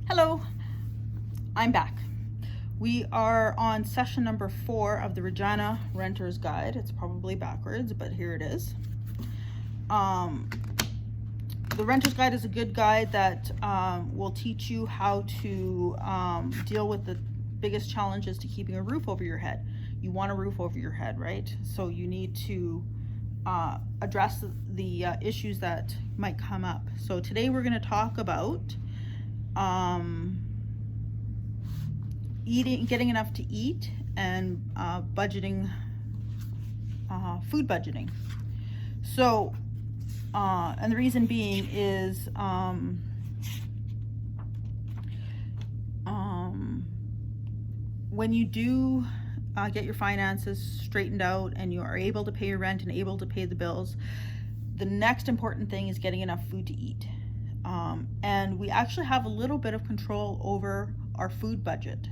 Hello, I'm back. We are on session number 4 of the Regina Renter's Guide. It's probably backwards, but here it is. The Renter's Guide is a good guide that will teach you how to deal with the biggest challenges to keeping a roof over your head. You want a roof over your head, right? So you need to address the issues that might come up. So today we're going to talk about getting enough to eat, and budgeting, food budgeting. So, and the reason being is when you do get your finances straightened out and you are able to pay your rent and able to pay the bills, the next important thing is getting enough food to eat. And we actually have a little bit of control over our food budget.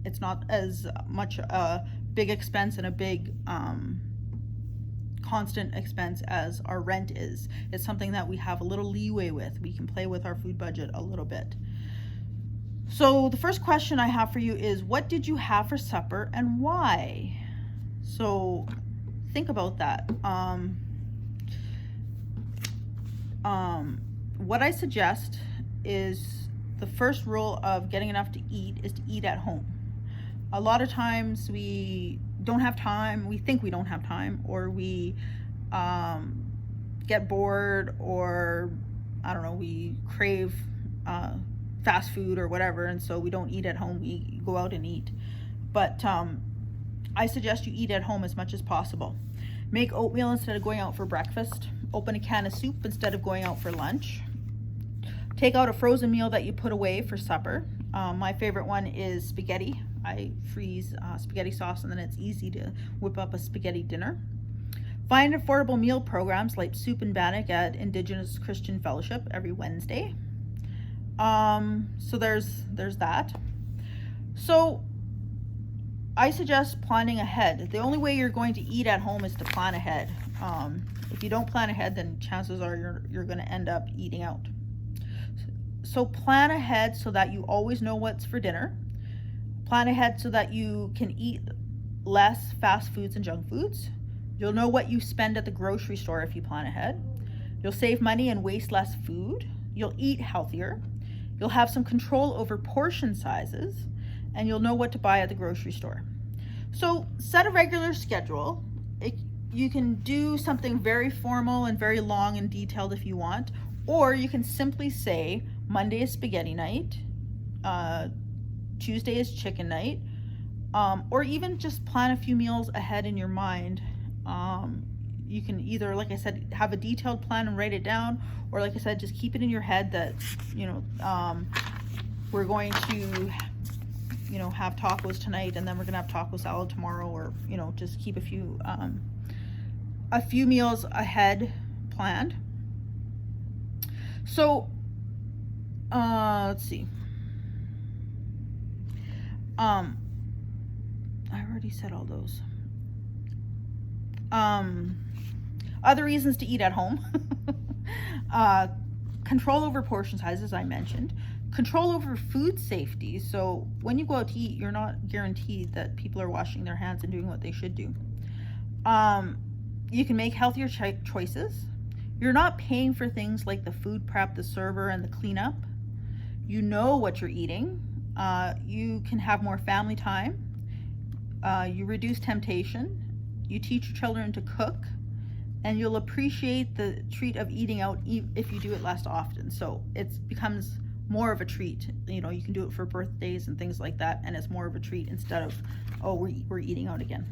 It's not as much a big expense and a big constant expense as our rent is. It's something that we have a little leeway with. We can play with our food budget a little bit. So the first question I have for you is, what did you have for supper and why? So think about that. What I suggest is, the first rule of getting enough to eat is to eat at home. A lot of times we don't have time, we think we don't have time, or we get bored, or I don't know, we crave fast food or whatever, and so we don't eat at home, we go out and eat. But I suggest you eat at home as much as possible. Make oatmeal instead of going out for breakfast. Open a can of soup instead of going out for lunch. Take out a frozen meal that you put away for supper. My favorite one is spaghetti. I freeze spaghetti sauce, and then it's easy to whip up a spaghetti dinner. Find affordable meal programs like Soup and Bannock at Indigenous Christian Fellowship every Wednesday. So there's that. So I suggest planning ahead. The only way you're going to eat at home is to plan ahead. If you don't plan ahead, then chances are you're going to end up eating out. So plan ahead so that you always know what's for dinner. Plan ahead so that you can eat less fast foods and junk foods. You'll know what you spend at the grocery store if you plan ahead. You'll save money and waste less food. You'll eat healthier. You'll have some control over portion sizes, and you'll know what to buy at the grocery store. So set a regular schedule. You can do something very formal and very long and detailed if you want, or you can simply say Monday is spaghetti night, Tuesday is chicken night, or even just plan a few meals ahead in your mind. You can either, like I said, have a detailed plan and write it down, or like I said, just keep it in your head that, we're going to, have tacos tonight, and then we're gonna have taco salad tomorrow, or, just keep a few meals ahead planned. So, let's see. I already said all those. Other reasons to eat at home. Control over portion sizes, I mentioned. Control over food safety. So when you go out to eat, you're not guaranteed that people are washing their hands and doing what they should do. You can make healthier choices. You're not paying for things like the food prep, the server, and the cleanup. You know what you're eating. You can have more family time. You reduce temptation. You teach your children to cook, and you'll appreciate the treat of eating out if you do it less often. So it becomes more of a treat. You can do it for birthdays and things like that, and it's more of a treat instead of, oh, we're eating out again.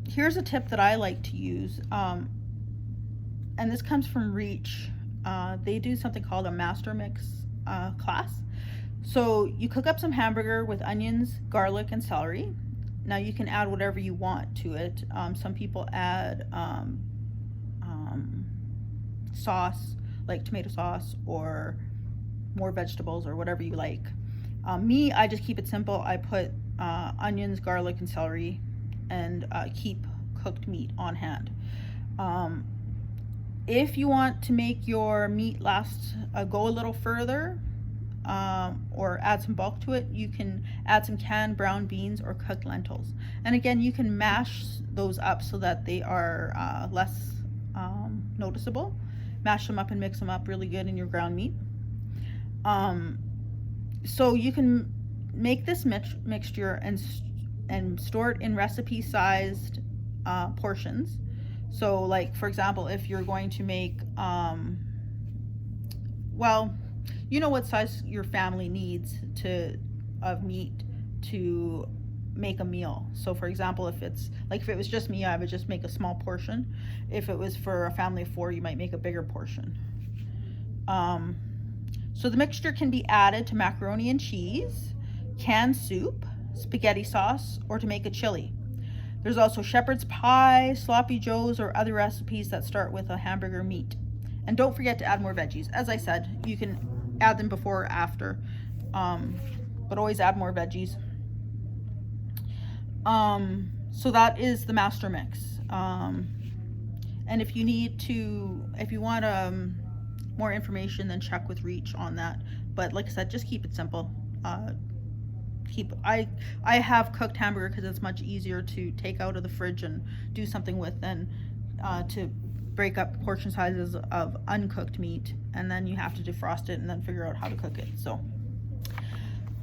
Here's a tip that I like to use, and this comes from Reach. They do something called a master mix class. So you cook up some hamburger with onions, garlic, and celery. Now you can add whatever you want to it. Some people add sauce, like tomato sauce, or more vegetables, or whatever you like. I just keep it simple. I put onions, garlic, and celery, and keep cooked meat on hand. If you want to make your meat last, go a little further, or add some bulk to it, you can add some canned brown beans or cooked lentils. And again, you can mash those up so that they are less noticeable. Mash them up and mix them up really good in your ground meat. So you can make this mixture and store it in recipe sized portions. So like, for example, if you're going to make, well, you know what size your family needs of meat to make a meal. So for example, if it was just me, I would just make a small portion. If it was for a family of 4, you might make a bigger portion. So the mixture can be added to macaroni and cheese, canned soup, spaghetti sauce, or to make a chili. There's also shepherd's pie, sloppy joes, or other recipes that start with a hamburger meat. And don't forget to add more veggies. As I said, you can add them before or after, but always add more veggies. So that is the master mix. And if you want more information, then check with Reach on that. But like I said, just keep it simple. I have cooked hamburger because it's much easier to take out of the fridge and do something with than to break up portion sizes of uncooked meat, and then you have to defrost it and then figure out how to cook it. So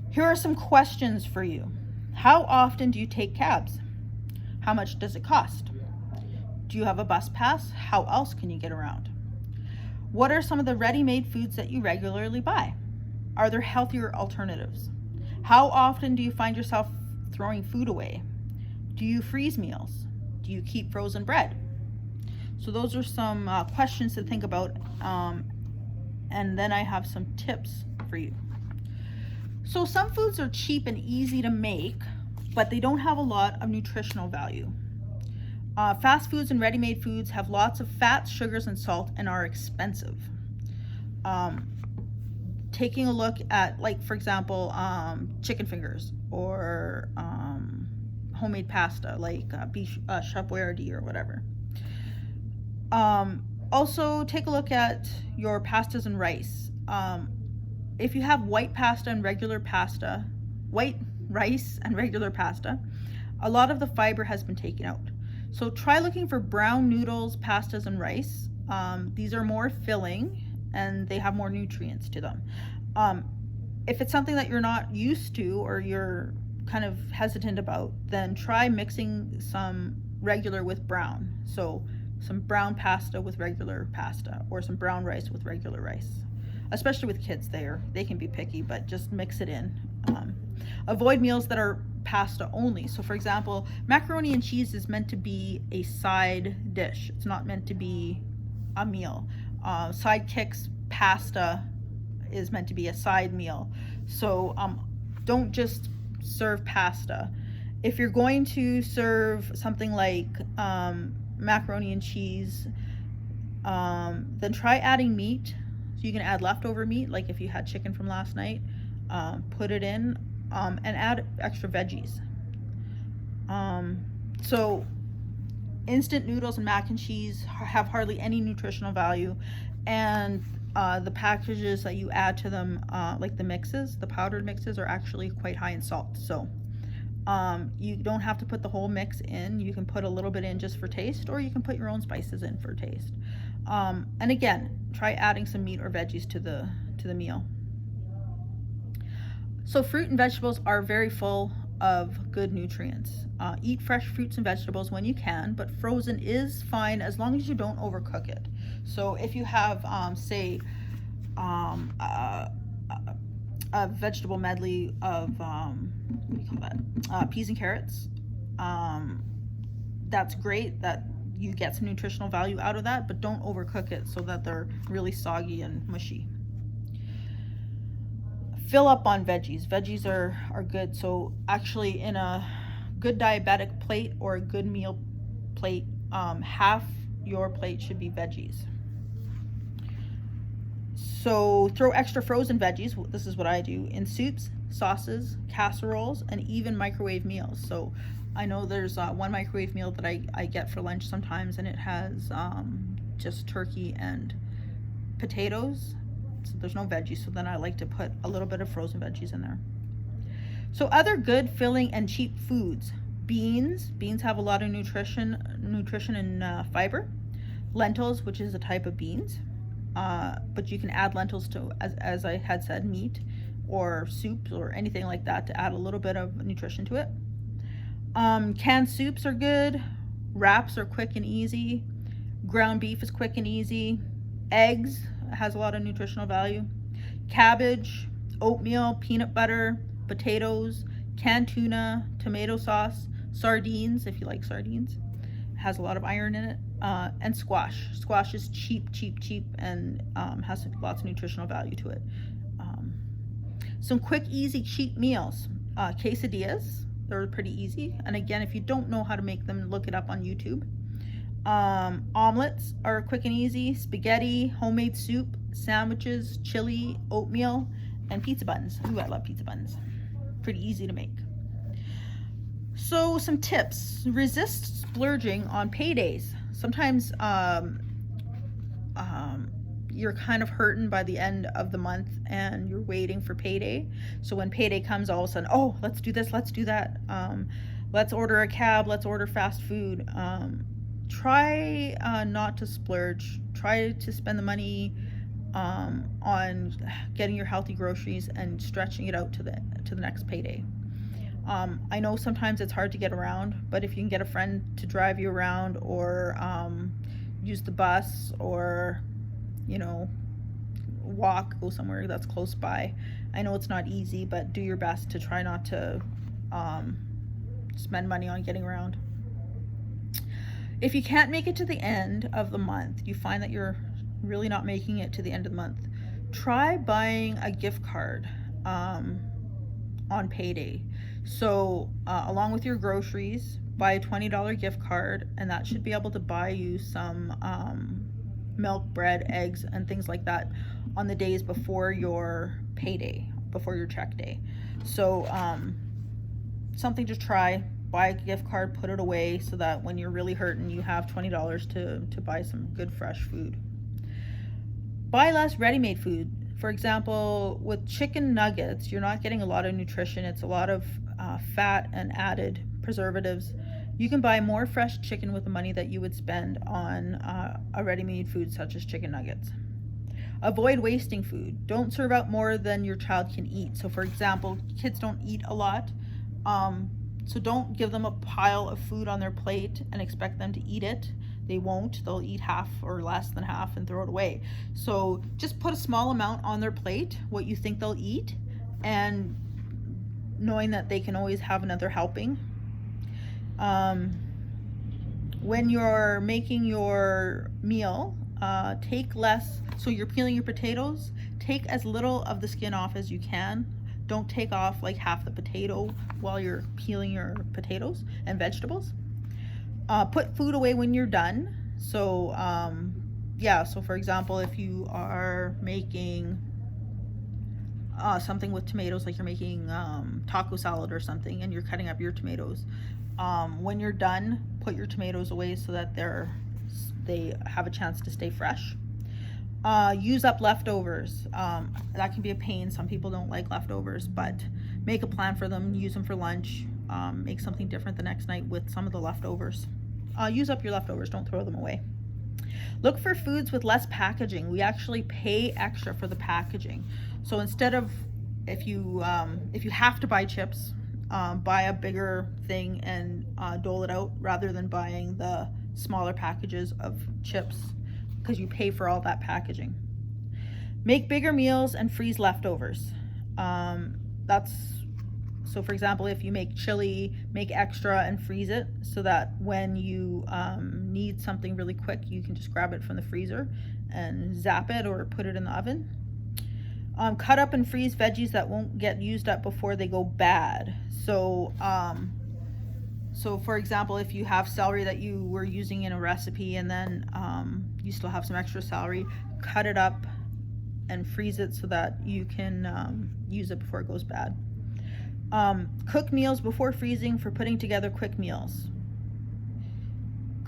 here are some questions for you. How often do you take cabs? How much does it cost? Do you have a bus pass? How else can you get around? What are some of the ready-made foods that you regularly buy? Are there healthier alternatives? How often do you find yourself throwing food away? Do you freeze meals? Do you keep frozen bread? So those are some questions to think about, and then I have some tips for you. So some foods are cheap and easy to make, but they don't have a lot of nutritional value. Fast foods and ready-made foods have lots of fats, sugars, and salt and are expensive. Taking a look at, like, for example, chicken fingers or homemade pasta, like beef chef boyardee or whatever. Also, take a look at your pastas and rice. If you have white rice and regular pasta, a lot of the fiber has been taken out. So try looking for brown noodles, pastas, and rice. These are more filling and they have more nutrients to them. If it's something that you're not used to or you're kind of hesitant about, then try mixing some regular with brown. So some brown pasta with regular pasta, or some brown rice with regular rice. Especially with kids, they can be picky, but just mix it in. Avoid meals that are pasta only. So for example, macaroni and cheese is meant to be a side dish. It's not meant to be a meal. Sidekicks pasta is meant to be a side meal. So don't just serve pasta. If you're going to serve something like macaroni and cheese, then try adding meat. So you can add leftover meat, like if you had chicken from last night, put it in, and add extra veggies. So instant noodles and mac and cheese have hardly any nutritional value, and the packages that you add to them, like the mixes, the powdered mixes, are actually quite high in salt. So you don't have to put the whole mix in. You can put a little bit in just for taste, or you can put your own spices in for taste. And again, try adding some meat or veggies to the meal. So fruit and vegetables are very full of good nutrients. Eat fresh fruits and vegetables when you can, but frozen is fine as long as you don't overcook it. So if you have, say, a vegetable medley of, what do you call that? Peas and carrots, that's great that you get some nutritional value out of that, but don't overcook it so that they're really soggy and mushy. Fill up on veggies. Veggies are good. So actually, in a good diabetic plate or a good meal plate, half your plate should be veggies. So throw extra frozen veggies, this is what I do, in soups, sauces, casseroles, and even microwave meals. So I know there's one microwave meal that I get for lunch sometimes, and it has just turkey and potatoes. So there's no veggies, so then I like to put a little bit of frozen veggies in there. So other good, filling, and cheap foods. Beans have a lot of nutrition and fiber. Lentils, which is a type of beans, but you can add lentils to, as I had said, meat or soups or anything like that to add a little bit of nutrition to it. Canned soups are good. Wraps are quick and easy. Ground beef is quick and easy. Eggs has a lot of nutritional value. Cabbage, oatmeal, peanut butter, potatoes, canned tuna, tomato sauce, sardines, if you like sardines, has a lot of iron in it, and squash. Squash is cheap, and has lots of nutritional value to it. Some quick, easy, cheap meals. Quesadillas, they're pretty easy. And again, if you don't know how to make them, look it up on YouTube. Omelets are quick and easy. Spaghetti, homemade soup, sandwiches, chili, oatmeal, and pizza buns. Ooh, I love pizza buns. Pretty easy to make. So some tips. Resist splurging on paydays. Sometimes you're kind of hurting by the end of the month and you're waiting for payday. So when payday comes, all of a sudden, oh, let's do this, let's do that. Let's order a cab, let's order fast food. Try not to splurge. Try to spend the money on getting your healthy groceries and stretching it out to the next payday. I know sometimes it's hard to get around, but if you can get a friend to drive you around, or use the bus, or walk, go somewhere that's close by. I know it's not easy, but do your best to try not to spend money on getting around. If you can't make it to the end of the month, you find that you're really not making it to the end of the month, try buying a gift card on payday. So along with your groceries, buy a $20 gift card, and that should be able to buy you some milk, bread, eggs, and things like that on the days before your payday, before your check day. So something to try. Buy a gift card, put it away, so that when you're really hurting, you have $20 to buy some good fresh food. Buy less ready-made food. For example, with chicken nuggets, you're not getting a lot of nutrition. It's a lot of fat and added preservatives. You can buy more fresh chicken with the money that you would spend on a ready-made food such as chicken nuggets. Avoid wasting food. Don't serve out more than your child can eat. So for example, kids don't eat a lot. So don't give them a pile of food on their plate and expect them to eat it. They won't. They'll eat half or less than half and throw it away. So just put a small amount on their plate, what you think they'll eat, and knowing that they can always have another helping. When you're making your meal, take less. So you're peeling your potatoes, take as little of the skin off as you can. Don't take off like half the potato while you're peeling your potatoes and vegetables. Put food away when you're done. So so for example, if you are making something with tomatoes, like you're making taco salad or something, and you're cutting up your tomatoes, when you're done, put your tomatoes away so that they have a chance to stay fresh. Use up leftovers. That can be a pain. Some people don't like leftovers, but make a plan for them. Use them for lunch. Make something different the next night with some of the leftovers. Use up your leftovers. Don't throw them away. Look for foods with less packaging. We actually pay extra for the packaging. So instead of, if you have to buy chips, buy a bigger thing and dole it out, rather than buying the smaller packages of chips, because you pay for all that packaging. Make bigger meals and freeze leftovers. So for example, if you make chili, make extra and freeze it, so that when you need something really quick, you can just grab it from the freezer and zap it or put it in the oven. Cut up and freeze veggies that won't get used up before they go bad. So for example, if you have celery that you were using in a recipe, and then you still have some extra celery, cut it up and freeze it so that you can use it before it goes bad. Cook meals before freezing for putting together quick meals.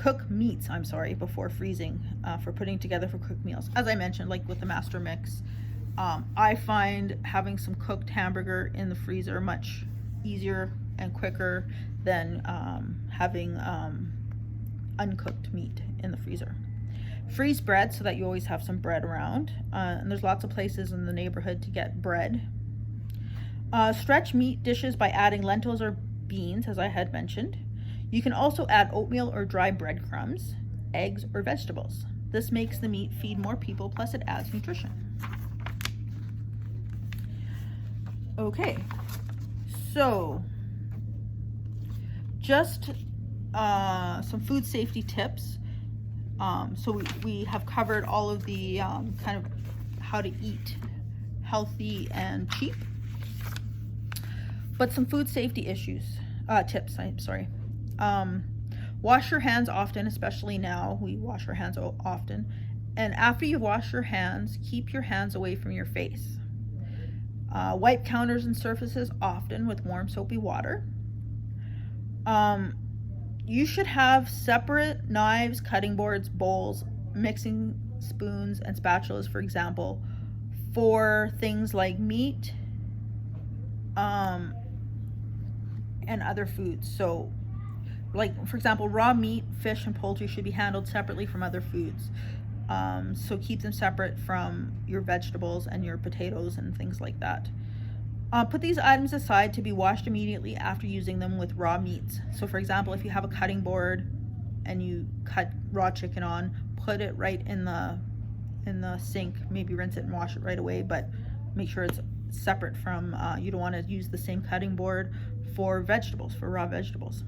cook meats, I'm sorry, before freezing for putting together for cooked meals. As I mentioned, like with the master mix, I find having some cooked hamburger in the freezer much easier and quicker than having uncooked meat in the freezer. Freeze bread so that you always have some bread around, and there's lots of places in the neighborhood to get bread. Stretch meat dishes by adding lentils or beans, as I had mentioned. You can also add oatmeal or dry breadcrumbs, eggs, or vegetables. This makes the meat feed more people, plus it adds nutrition. Okay, so just some food safety tips. So we have covered all of the kind of how to eat healthy and cheap, but some food safety tips, I'm sorry. Wash your hands often, especially now. We wash our hands often. And after you wash your hands, keep your hands away from your face. Wipe counters and surfaces often with warm soapy water. You should have separate knives, cutting boards, bowls, mixing spoons, and spatulas, for example, for things like meat and other foods. So, like, for example, raw meat, fish, and poultry should be handled separately from other foods. So keep them separate from your vegetables and your potatoes and things like that. Put these items aside to be washed immediately after using them with raw meats. So for example, if you have a cutting board and you cut raw chicken on, put it right in the sink. Maybe rinse it and wash it right away, but make sure it's separate from, you don't want to use the same cutting board for vegetables, for raw vegetables.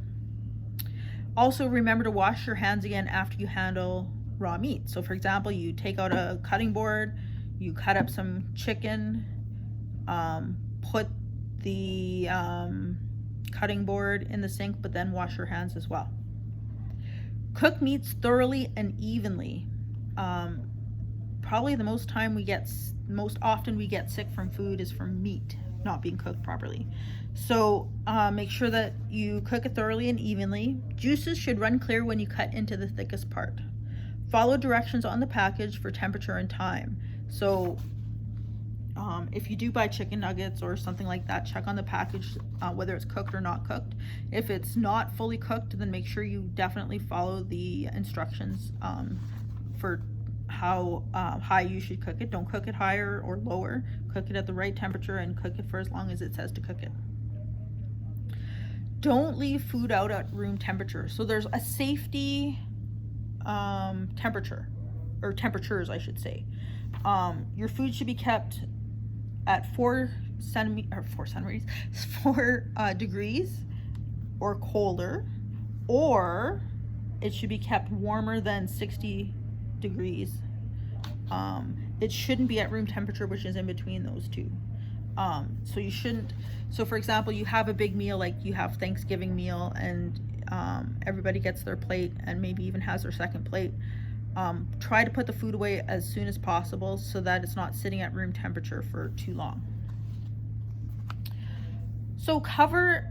Also remember to wash your hands again after you handle raw meat. So for example, you take out a cutting board, you cut up some chicken, put the cutting board in the sink, but then wash your hands as well. Cook meats thoroughly and evenly. Probably the most often we get sick from food is from meat not being cooked properly. So make sure that you cook it thoroughly and evenly. Juices should run clear when you cut into the thickest part. Follow directions on the package for temperature and time. So if you do buy chicken nuggets or something like that, check on the package whether it's cooked or not cooked. If it's not fully cooked, then make sure you definitely follow the instructions for how high you should cook it. Don't cook it higher or lower. Cook it at the right temperature and cook it for as long as it says to cook it. Don't leave food out at room temperature. So there's a safety temperature, or temperatures I should say. Your food should be kept at 4 degrees or colder, or it should be kept warmer than 60 degrees. It shouldn't be at room temperature, which is in between those two. So you shouldn't, so for example, you have a big meal, like you have Thanksgiving meal, and everybody gets their plate and maybe even has their second plate. Try to put the food away as soon as possible so that it's not sitting at room temperature for too long. So cover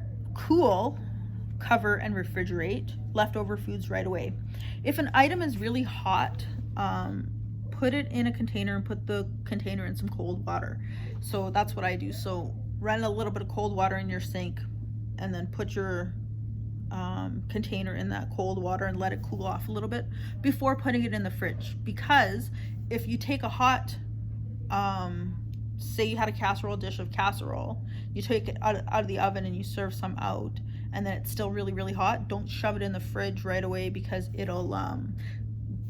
and refrigerate leftover foods right away. If an item is really hot, put it in a container and put the container in some cold water. So that's what I do. So run a little bit of cold water in your sink and then put your container in that cold water and let it cool off a little bit before putting it in the fridge. Because if you take a hot, say you had a dish of casserole, you take it out of the oven and you serve some out, and then it's still really, really hot, don't shove it in the fridge right away, because it'll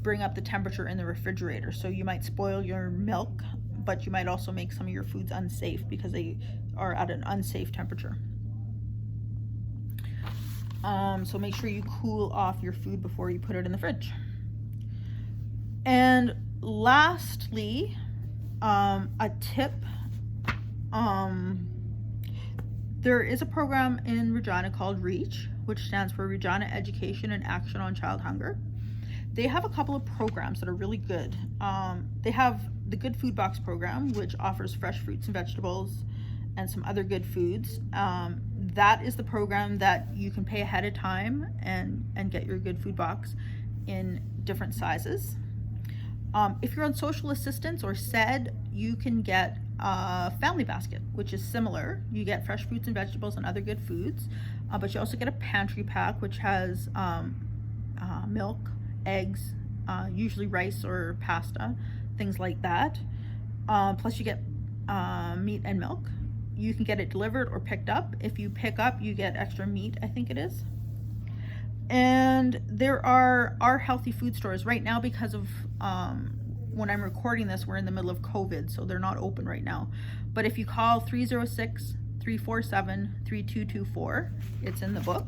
bring up the temperature in the refrigerator. So you might spoil your milk, but you might also make some of your foods unsafe because they are at an unsafe temperature. So make sure you cool off your food before you put it in the fridge. And lastly, a tip, there is a program in Regina called REACH, which stands for Regina Education and Action on Child Hunger. They have a couple of programs that are really good. They have the Good Food Box program, which offers fresh fruits and vegetables and some other good foods. That is the program that you can pay ahead of time and get your Good Food Box. in different sizes. If you're on social assistance or SED, you can get a family basket, which is similar. You get fresh fruits and vegetables and other good foods, but you also get a pantry pack, which has milk, eggs, usually rice or pasta, things like that. Plus you get meat and milk. You can get it delivered or picked up. If you pick up, you get extra meat, I think it is. And there are healthy food stores right now because of when I'm recording this, we're in the middle of COVID, so they're not open right now. But if you call 306-347-3224, it's in the book.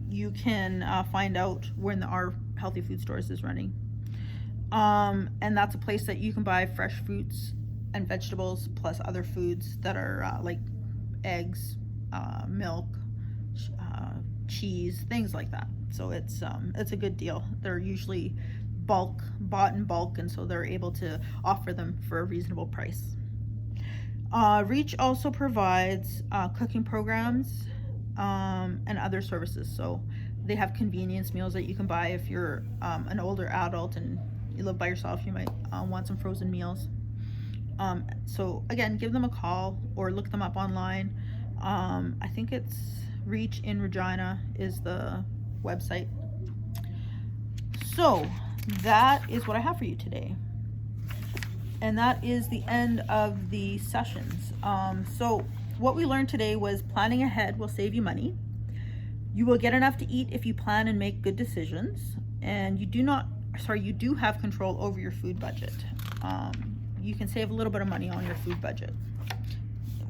You can find out when our healthy food stores is running. And that's a place that you can buy fresh fruits and vegetables plus other foods that are like eggs, milk, cheese, things like that. So it's a good deal. They're usually bought in bulk, and so they're able to offer them for a reasonable price. Reach also provides cooking programs and other services. So they have convenience meals that you can buy if you're an older adult and you live by yourself. You might want some frozen meals. So again, give them a call or look them up online. I think it's Reach in Regina is the website. So that is what I have for you today. And that is the end of the sessions. So what we learned today was planning ahead will save you money. You will get enough to eat if you plan and make good decisions. And you do have control over your food budget. You can save a little bit of money on your food budget,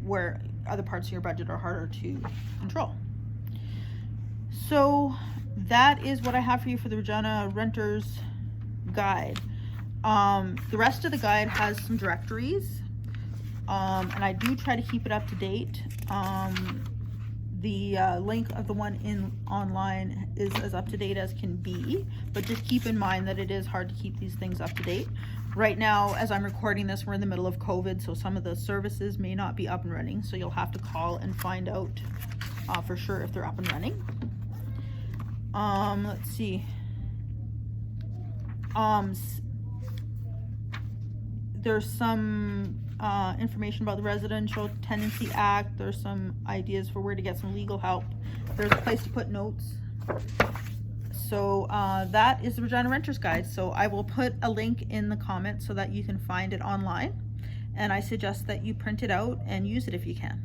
where other parts of your budget are harder to control. So that is what I have for you for the Regina Renters Guide. The rest of the guide has some directories, and I do try to keep it up to date. The link of the one online is as up to date as can be, but just keep in mind that it is hard to keep these things up to date. Right now, as I'm recording this, we're in the middle of COVID, so some of the services may not be up and running, so you'll have to call and find out for sure if they're up and running. Let's see. There's some information about the Residential Tenancy Act. There's some ideas for where to get some legal help. There's a place to put notes. So that is the Regina Renters Guide. So I will put a link in the comments so that you can find it online. And I suggest that you print it out and use it if you can.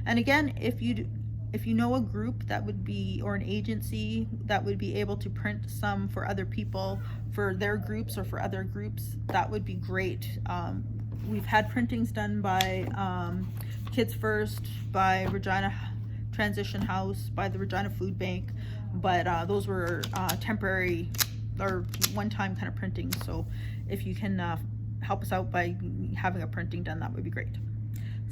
And again, if you know a group that would be, or an agency that would be able to print some for other people, for their groups or for other groups, that would be great. We've had printings done by Kids First, by Regina Transition House, by the Regina Food Bank, but those were temporary or one-time kind of printings. So if you can help us out by having a printing done, that would be great.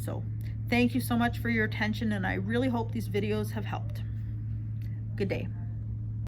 So thank you so much for your attention, and I really hope these videos have helped. Good day.